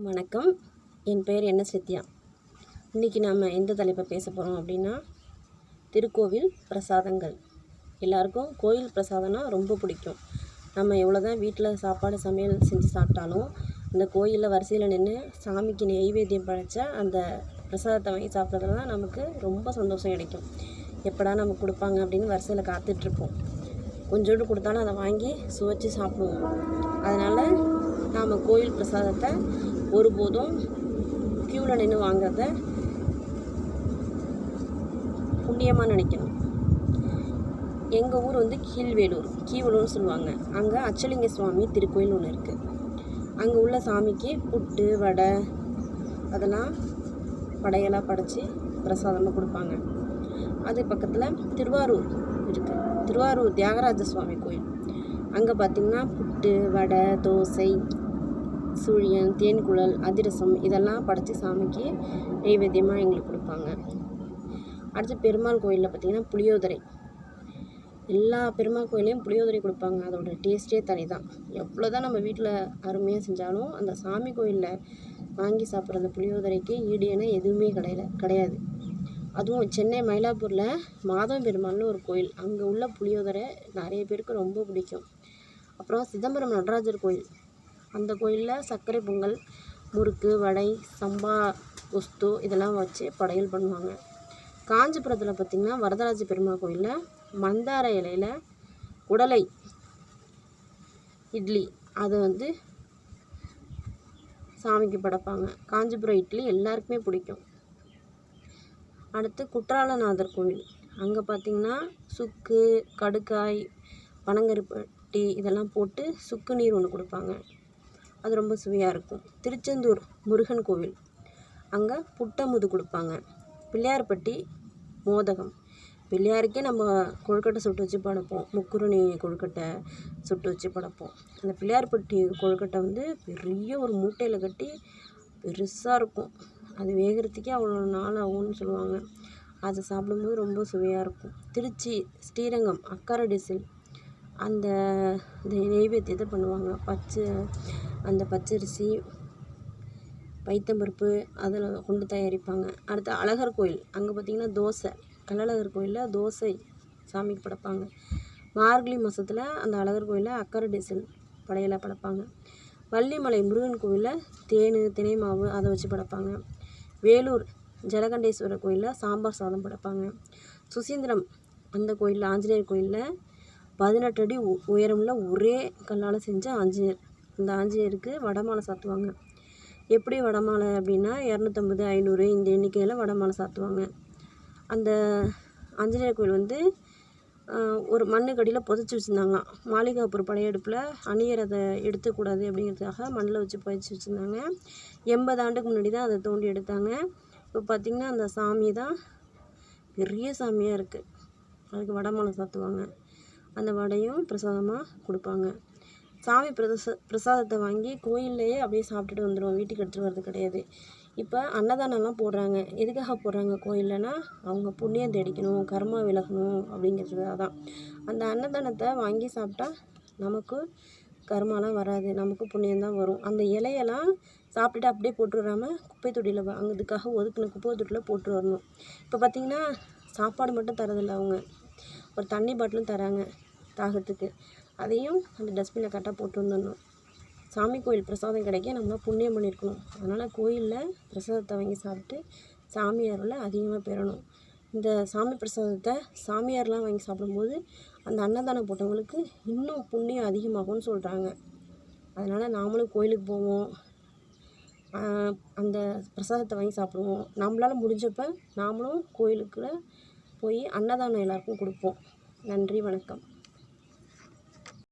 வணக்கம். என் பெயர் என்எஸ் வித்யா. இன்றைக்கி நாம் எந்த தலைப்பை பேச போகிறோம் அப்படின்னா, திருக்கோவில் பிரசாதங்கள். எல்லாருக்கும் கோயில் பிரசாதம்னா ரொம்ப பிடிக்கும். நம்ம எவ்வளோ தான் வீட்டில் சாப்பாடு சமையல் செஞ்சு சாப்பிட்டாலும், இந்த கோயிலில் வரிசையில் நின்று சாமிக்கு நெய்வேத்தியம் படைச்ச அந்த பிரசாதத்தை வாங்கி சாப்பிட்றதுல தான் நமக்கு ரொம்ப சந்தோஷம் கிடைக்கும். எப்படா நமக்கு கொடுப்பாங்க அப்படின்னு வரிசையில் காத்துட்ருப்போம். கொஞ்சோண்டு கொடுத்தாலும் அதை வாங்கி சுவைச்சு சாப்பிடுவோம். அதனால் நாம் கோயில் பிரசாதத்தை ஒருபோதும் க்யூவில் நின்று வாங்கிறத புண்ணியமாக நினைக்கணும். எங்கள் ஊர் கீவலூர்னு சொல்லுவாங்க. அங்கே அச்சலிங்க சுவாமி திருக்கோயில் ஒன்று இருக்குது. அங்கே உள்ள சாமிக்கு புட்டு வடை அதெல்லாம் படையெல்லாம் படைச்சி பிரசாதமாக கொடுப்பாங்க. அது பக்கத்தில் திருவாரூர் இருக்குது. திருவாரூர் தியாகராஜ சுவாமி கோயில். அங்கே பார்த்திங்கன்னா புட்டு வடை தோசை சூழியன் தேன்குழல் அதிரசம் இதெல்லாம் படைச்சி சாமிக்கு நெய்வேத்தியமாக எங்களுக்கு கொடுப்பாங்க. அடுத்து பெருமாள் கோயிலில் பார்த்திங்கன்னா புளியோதரை. எல்லா பெருமாள் கோயிலையும் புளியோதரை கொடுப்பாங்க. அதோட டேஸ்ட்டே தனி தான். எவ்வளோ தான் நம்ம வீட்டில் அருமையாக செஞ்சாலும் அந்த சாமி கோயிலில் வாங்கி சாப்பிட்ற அந்த புளியோதரைக்கு ஈடு என எதுவுமே கிடையாது. அதுவும் சென்னை மயிலாப்பூரில் மாதவ பெருமாள்னு ஒரு கோயில். அங்கே உள்ள புளியோதரை நிறைய பேருக்கு ரொம்ப பிடிக்கும். அப்புறம் சிதம்பரம் நடராஜர் கோயில். அந்த கோயிலில் சர்க்கரை பொங்கல் முறுக்கு வடை சம்பா கொஸ்து இதெல்லாம் வச்சு படையல் பண்ணுவாங்க. காஞ்சிபுரத்தில் பார்த்திங்கன்னா வரதராஜ பெருமாள் கோயிலில் மந்தார இலையில் உடலை இட்லி அதை சாமிக்கு படைப்பாங்க. காஞ்சிபுரம் இட்லி எல்லாருக்குமே பிடிக்கும். அடுத்து குற்றாலநாதர் கோயில். அங்கே பார்த்திங்கன்னா சுக்கு கடுக்காய் பனங்கருப்பட்டி இதெல்லாம் போட்டு சுக்கு நீர் ஒன்று கொடுப்பாங்க. அது ரொம்ப சுவையாக இருக்கும். திருச்செந்தூர் முருகன் கோவில். அங்கே புட்டமுது கொடுப்பாங்க. பிள்ளையார்பட்டி மோதகம். பிள்ளையாருக்கே நம்ம கொழுக்கட்டை சுட்டு வச்சு படைப்போம். முக்குருணி கொழுக்கட்டை சுட்டு வச்சு படைப்போம். அந்த பிள்ளையார்பட்டி கொழுக்கட்டை பெரிய ஒரு மூட்டையில் கட்டி பெருசாக இருக்கும். அது வேகிறதுக்கே அவ்வளோ நாள் ஆகும்னு சொல்லுவாங்க. அதை சாப்பிடும்போது ரொம்ப சுவையாக இருக்கும். திருச்சி ஸ்ரீரங்கம் அக்கார டிசில் அந்த நெய்வேத்தியத்தை பண்ணுவாங்க. அந்த பச்சரிசி பைத்தம்பருப்பு அதில் கொண்டு தயாரிப்பாங்க. அடுத்து அழகர் கோயில். அங்கே பார்த்திங்கன்னா தோசை. கள்ளழகர் கோயிலில் தோசை சாமிக்கு படைப்பாங்க. மார்கழி மாதத்தில் அந்த அழகர் கோயிலில் அக்கார டிசில் படையெல்லாம் படைப்பாங்க. வள்ளிமலை முருகன் கோயிலில் தினை மாவு அதை வச்சு படைப்பாங்க. வேலூர் ஜலகண்டேஸ்வரர் கோயிலில் சாம்பார் சாதம் படைப்பாங்க. சுசீந்திரம் அந்த கோயிலில் ஆஞ்சநேயர் கோயிலில் 18 அடி உயரமுள்ள ஒரே கல்லால் செஞ்ச ஆஞ்சநேயர். அந்த ஆஞ்சநேயருக்கு வடமாலை சாத்துவாங்க. எப்படி வடமாலை அப்படின்னா 250 500 இந்த எண்ணிக்கையில் வடமாலை சாத்துவாங்க. அந்த ஆஞ்சநேயர் கோயில் ஒரு மண்ணுக்கடியில் புதைச்சி வச்சுருந்தாங்க. மாளிகாப்பூர் படையெடுப்பில் அணியர் அதை எடுத்துக்கூடாது அப்படிங்கிறதுக்காக மண்ணில் வச்சு புதைச்சி வச்சுருந்தாங்க. 80 ஆண்டுக்கு முன்னாடி தான் அதை தோண்டி எடுத்தாங்க. இப்போ பார்த்திங்கன்னா அந்த சாமி தான் பெரிய சாமியாக இருக்குது. அதுக்கு வடமாலை சாத்துவாங்க. அந்த வடையும் பிரசாதமாக கொடுப்பாங்க. சாமி பிரசாதத்தை வாங்கி கோயில்லையே அப்படியே சாப்பிட்டுட்டு வந்துடுவோம். வீட்டுக்கு எடுத்துகிட்டு வர்றது கிடையாது. இப்போ அன்னதானம்லாம் போடுறாங்க. எதுக்காக போடுறாங்க கோயில்லனா, அவங்க புண்ணியம் தேடிக்கணும் கர்மா விலகணும் அப்படிங்கிறதுக்காக தான். அந்த அன்னதானத்தை வாங்கி சாப்பிட்டா நமக்கு கர்மாலாம் வராது. நமக்கு புண்ணியம்தான் வரும். அந்த இலையெல்லாம் சாப்பிட்டுட்டு அப்படியே போட்டு வராமல் குப்பை தொட்டியில் அதுக்காக ஒதுக்கின குப்பை தொட்டியில் போட்டு வரணும். இப்போ பார்த்திங்கன்னா சாப்பாடு மட்டும் தரதில்லை. அவங்க ஒரு தண்ணி பாட்டிலும் தராங்க தாகத்துக்கு. அதையும் அந்த டஸ்ட்பினில் கரெக்டாக போட்டு வந்துடணும். சாமி கோயில் பிரசாதம் கிடைக்க நம்மளாம் புண்ணியம் பண்ணியிருக்கணும். அதனால் கோயிலில் பிரசாதத்தை வாங்கி சாப்பிட்டு சாமியாரில் அதிகமாக பெறணும். இந்த சாமி பிரசாதத்தை சாமியார்லாம் வாங்கி சாப்பிடும்போது அந்த அன்னதானம் போட்டவங்களுக்கு இன்னும் புண்ணியம் அதிகமாகும்னு சொல்கிறாங்க. அதனால் நாமளும் கோயிலுக்கு போவோம். அந்த பிரசாதத்தை வாங்கி சாப்பிடுவோம். நம்மளால் முடிஞ்சப்போ நாமளும் கோயிலுக்குள்ளே போய் அன்னதானம் எல்லாருக்கும் கொடுப்போம். நன்றி, வணக்கம்.